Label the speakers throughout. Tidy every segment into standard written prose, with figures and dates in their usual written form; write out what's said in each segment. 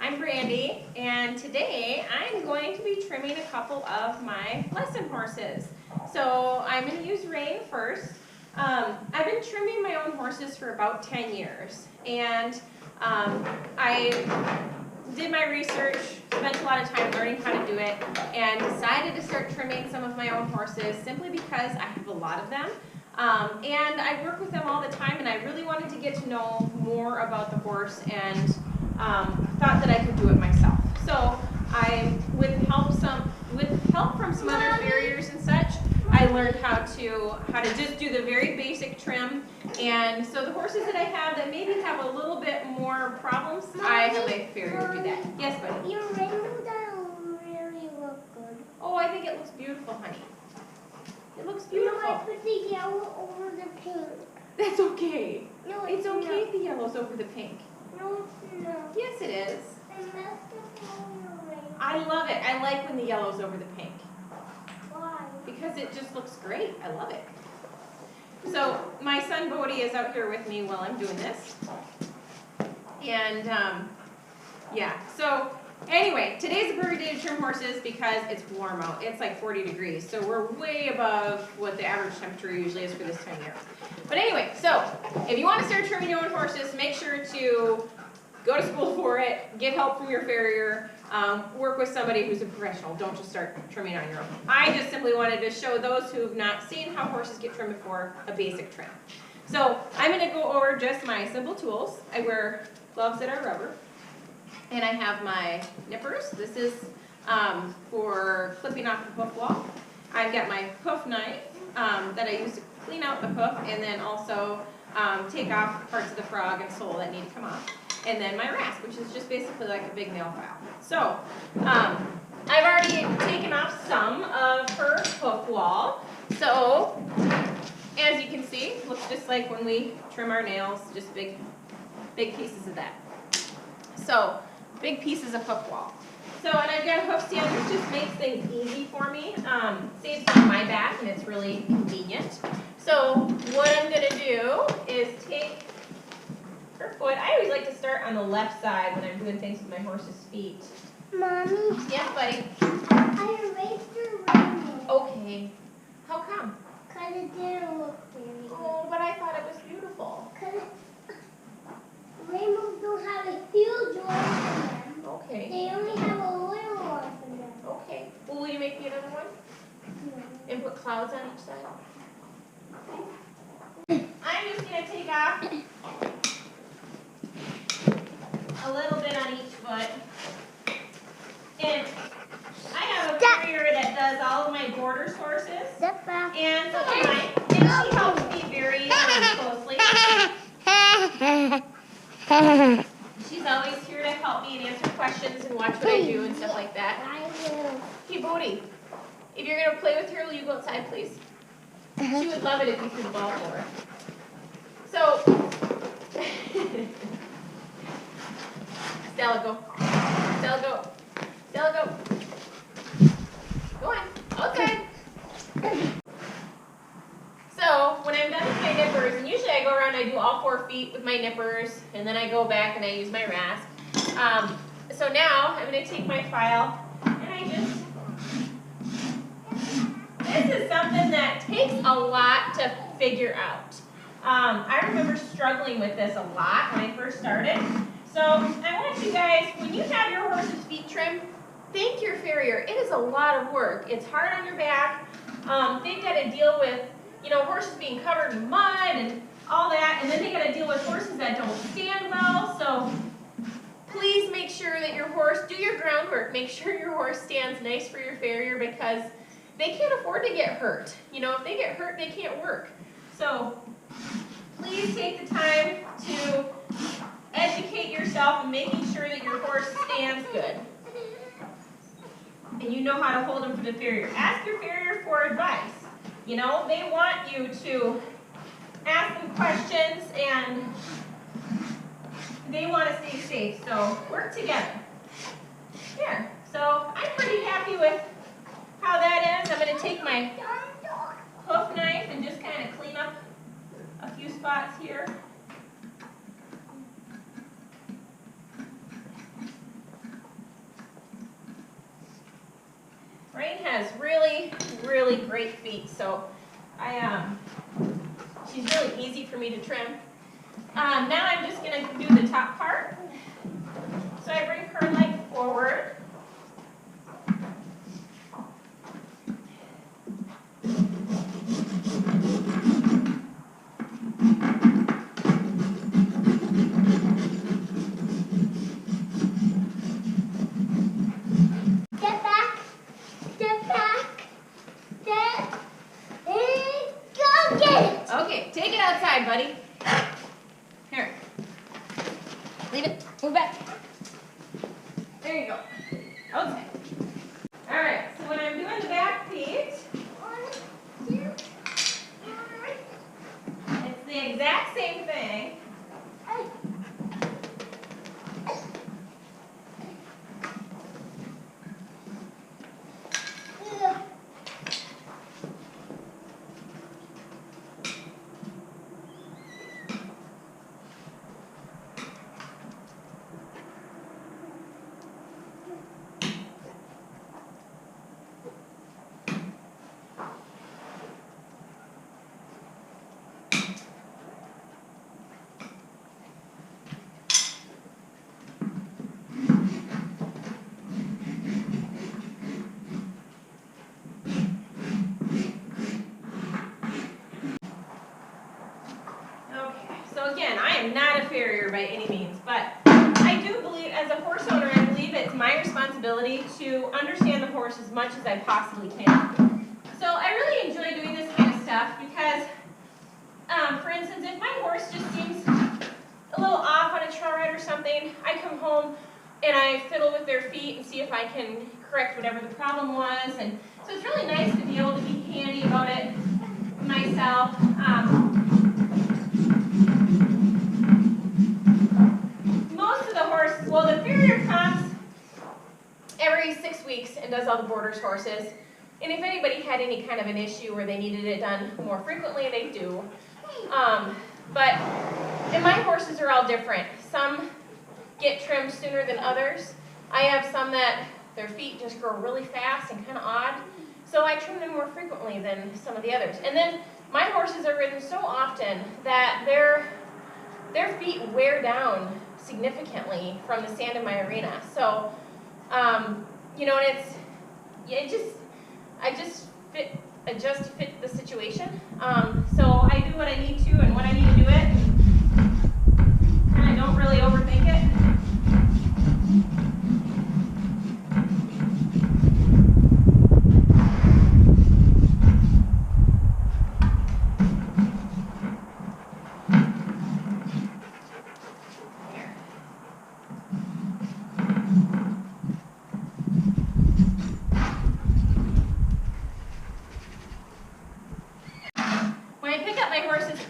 Speaker 1: I'm Brandy, and today I'm going to be trimming a couple of my lesson horses. So I'm going to use Rain first. I've been trimming my own horses for about 10 years, and I did my research, spent a lot of time learning how to do it, and decided to start trimming some of my own horses simply because I have a lot of them. And I work with them all the time, and I really wanted to get to know more about the horse, and thought that I could do it myself. So with help from some other farriers and such, I learned how to just do the very basic trim. And so the horses that I have that maybe have a little bit more problems, I have my farrier do that. Yes, buddy?
Speaker 2: Your rainbow doesn't really look good.
Speaker 1: Oh, I think it looks beautiful, honey. It looks beautiful.
Speaker 2: No, I put the yellow over the pink.
Speaker 1: That's okay.
Speaker 2: No,
Speaker 1: It's okay if the yellow's over the pink.
Speaker 2: No, it's not.
Speaker 1: Yes, it is.
Speaker 2: I messed up all your rainbow.
Speaker 1: I love it. I like when the yellow's over the pink.
Speaker 2: Why?
Speaker 1: Because it just looks great. I love it. So my son Bodie is out here with me while I'm doing this. And yeah, so anyway, today's a perfect day to trim horses because it's warm out. It's like 40 degrees. So we're way above what the average temperature usually is for this time of year. But anyway, so if you want to start trimming your own horses, make sure to go to school for it, get help from your farrier, work with somebody who's a professional. Don't just start trimming on your own. I just simply wanted to show those who have not seen how horses get trimmed before a basic trim. So I'm going to go over just my simple tools. I wear gloves that are rubber, and I have my nippers. This is for clipping off the hoof wall. I've got my hoof knife that I use to clean out the hoof, and then also take off parts of the frog and sole that need to come off. And then my rasp, which is just basically like a big nail file. So I've already taken off some of her hoof wall. So as you can see, looks just like when we trim our nails, just big pieces of that. So big pieces of hoof wall. So, and I've got a hoof stand, which just makes things easy for me. Saves on my back, and it's really convenient. So what I'm going to do is take her foot. I always like to start on the left side when I'm doing things with my horse's feet.
Speaker 2: Mommy,
Speaker 1: Yes, buddy?
Speaker 2: I erased your rainbow.
Speaker 1: Okay. How come?
Speaker 2: Because it didn't look very good.
Speaker 1: Oh, but I thought it was beautiful.
Speaker 2: Because rainbows don't have a huge one in them.
Speaker 1: Okay.
Speaker 2: They only have a little one in them.
Speaker 1: Okay. Well, will you make me another one? And put clouds on each side? I'm just going to take off a little bit on each foot. And I have a farrier that does all of my boarders horses.
Speaker 2: Step back.
Speaker 1: And some of mine. And she helps me very closely. She's always here to help me and answer questions and watch what I do and stuff like that.
Speaker 2: I will.
Speaker 1: Hey, Bodie, if you're going to play with her, will you go outside, please? She would love it if you threw the ball for her. So, Stella, go. Stella, go. Stella, go. Go on. Outside. So, when I'm done with my nippers, and usually I go around, I do all 4 feet with my nippers, and then I go back and I use my rasp. So now, I'm going to take my file, and I just... This is something that takes a lot to figure out. I remember struggling with this a lot when I first started. So I want you guys, when you have your horse's feet trimmed, thank your farrier. It is a lot of work. It's hard on your back. They've got to deal with, horses being covered in mud and all that, and then they got to deal with horses that don't stand well. So please make sure that your horse, do your groundwork. Make sure your horse stands nice for your farrier because they can't afford to get hurt. If they get hurt, they can't work. So please take the time to educate yourself in making sure that your horse stands good. And you know how to hold them for the farrier. Ask your farrier for advice. They want you to ask them questions and they want to stay safe. So work together. Here. So I'm pretty happy with how that is. I'm going to take my hoof knife and just kind of clean up a few spots here. Rain has really, really great feet, so she's really easy for me to trim. Now I'm just going to do the top part. So I bring her leg forward.
Speaker 2: Step back. Step back. Step. And go get it.
Speaker 1: Okay, take it outside, buddy. Here. Leave it. Move back. There you go. Outside. All right, so when I'm doing the back feet, it's the exact same thing. So again, I am not a farrier by any means, but I do believe, as a horse owner, I believe it's my responsibility to understand the horse as much as I possibly can. So I really enjoy doing this kind of stuff because, for instance, if my horse just seems a little off on a trail ride or something, I come home and I fiddle with their feet and see if I can correct whatever the problem was. And so it's really nice to be able to be handy about it myself. Most of the horses, well, the farrier comes every 6 weeks and does all the boarders' horses. And if anybody had any kind of an issue where they needed it done more frequently, they do. And my horses are all different. Some get trimmed sooner than others. I have some that their feet just grow really fast and kind of odd. So I trim them more frequently than some of the others. And then my horses are ridden so often that their feet wear down significantly from the sand in my arena. So, you know, and I just adjust to fit the situation. So I do what I need to and when I need to do it. And I don't really overthink it.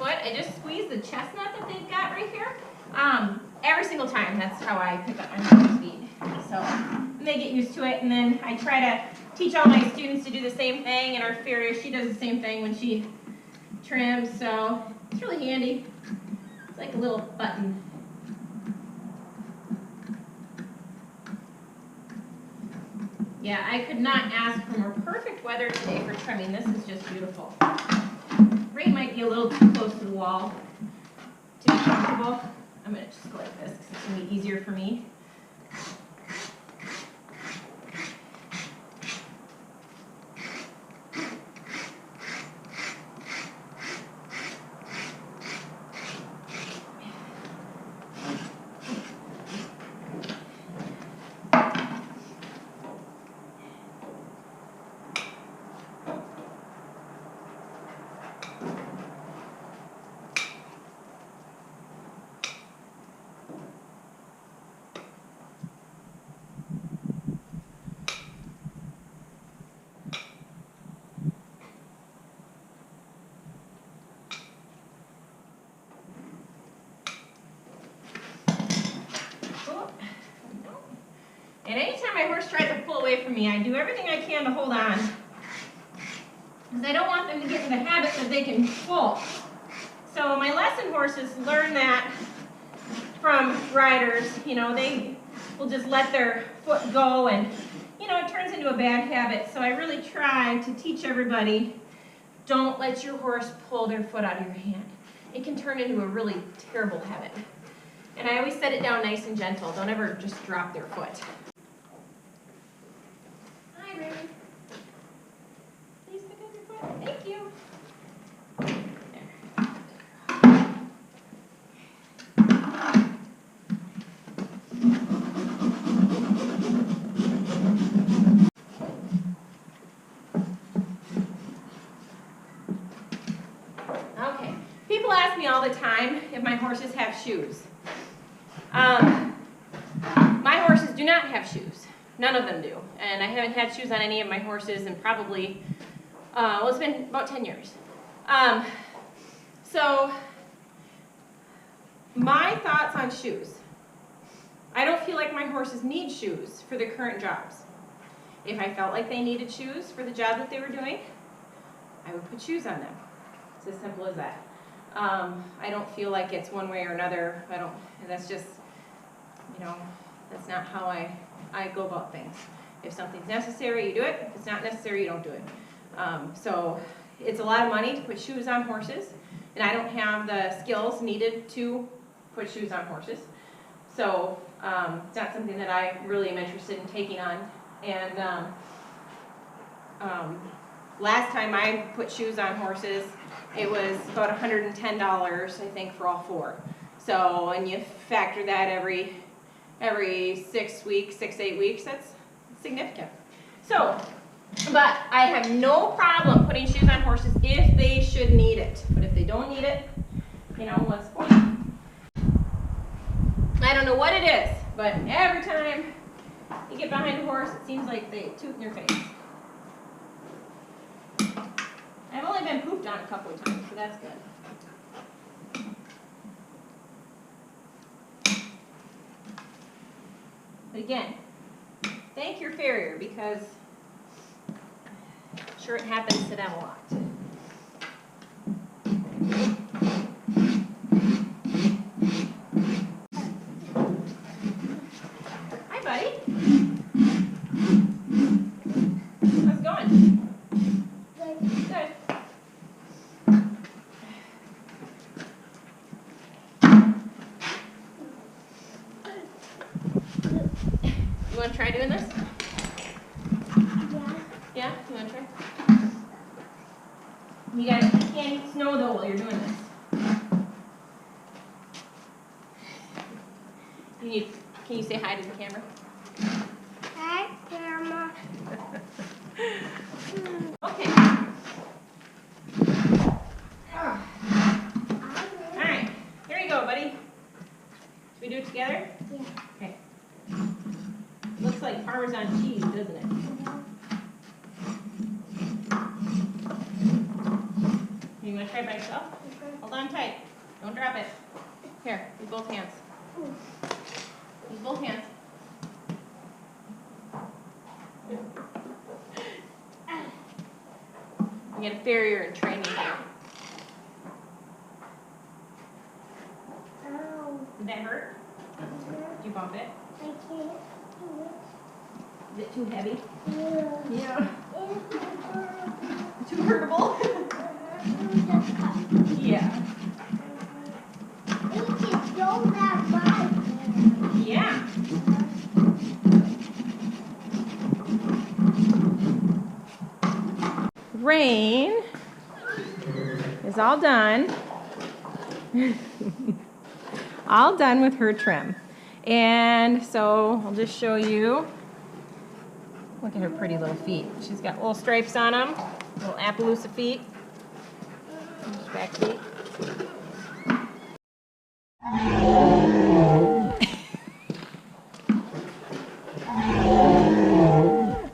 Speaker 1: I just squeeze the chestnut that they've got right here. Every single time, that's how I pick up my horse's feet. So they get used to it, and then I try to teach all my students to do the same thing, and our farrier, she does the same thing when she trims, so it's really handy. It's like a little button. Yeah, I could not ask for more perfect weather today for trimming. This is just beautiful. Rain might be a little too close to the wall to be comfortable. I'm going to just go like this because it's going to be easier for me. And anytime my horse tries to pull away from me, I do everything I can to hold on. Because I don't want them to get in the habit that they can pull. So my lesson horses learn that from riders. You know, they will just let their foot go and you know, it turns into a bad habit. So I really try to teach everybody, don't let your horse pull their foot out of your hand. It can turn into a really terrible habit. And I always set it down nice and gentle. Don't ever just drop their foot. Hi, Ruby. Please pick up your foot. Thank you. Okay. People ask me all the time if my horses have shoes. My horses do not have shoes. None of them do. And I haven't had shoes on any of my horses in probably, well, it's been about 10 years. So, my thoughts on shoes. I don't feel like my horses need shoes for their current jobs. If I felt like they needed shoes for the job that they were doing, I would put shoes on them. It's as simple as that. I don't feel like it's one way or another. That's just, you know, that's not how I go about things. If something's necessary, you do it. If it's not necessary, you don't do it. So it's a lot of money to put shoes on horses, and I don't have the skills needed to put shoes on horses. So it's not something that I really am interested in taking on. And last time I put shoes on horses, it was about $110, I think, for all four. So, and you factor that every 6 weeks, 6 to 8 weeks, that's significant. So, but I have no problem putting shoes on horses if they should need it. But if they don't need it, you know, what's the point? I don't know what it is, but every time you get behind a horse, it seems like they toot in your face. I've only been pooped on a couple of times, so that's good. But again, thank your farrier, because I'm sure it happens to them a lot. Hi, buddy. How's it going? Good. You want to try doing this?
Speaker 2: Yeah.
Speaker 1: Yeah? You want to try? You can't eat snow though while you're doing this. Can you say hi to the camera?
Speaker 2: Hi, Grandma.
Speaker 1: Okay. Alright, here you go, buddy. Should we do it together?
Speaker 2: Yeah.
Speaker 1: Okay. Looks like Parmesan cheese, doesn't it? You want to try it by yourself? Hold on tight. Don't drop it. Here, use both hands. Use both hands. You get a farrier in training here.
Speaker 2: Oh.
Speaker 1: Did that hurt? Did you bump it?
Speaker 2: I can't do
Speaker 1: Is it too heavy?
Speaker 2: it. Yeah.
Speaker 1: Yeah. Too hurtable? Yeah.
Speaker 2: It can go that way.
Speaker 1: Yeah. Rain is all done. All done with her trim. And so I'll just show you. Look at her pretty little feet. She's got little stripes on them, little Appaloosa feet. Back feet.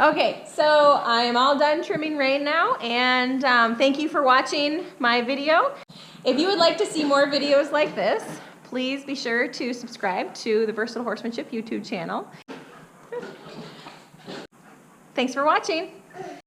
Speaker 1: Okay, so I am all done trimming Rain now, and thank you for watching my video. If you would like to see more videos like this, please be sure to subscribe to the Versatile Horsemanship YouTube channel. Thanks for watching.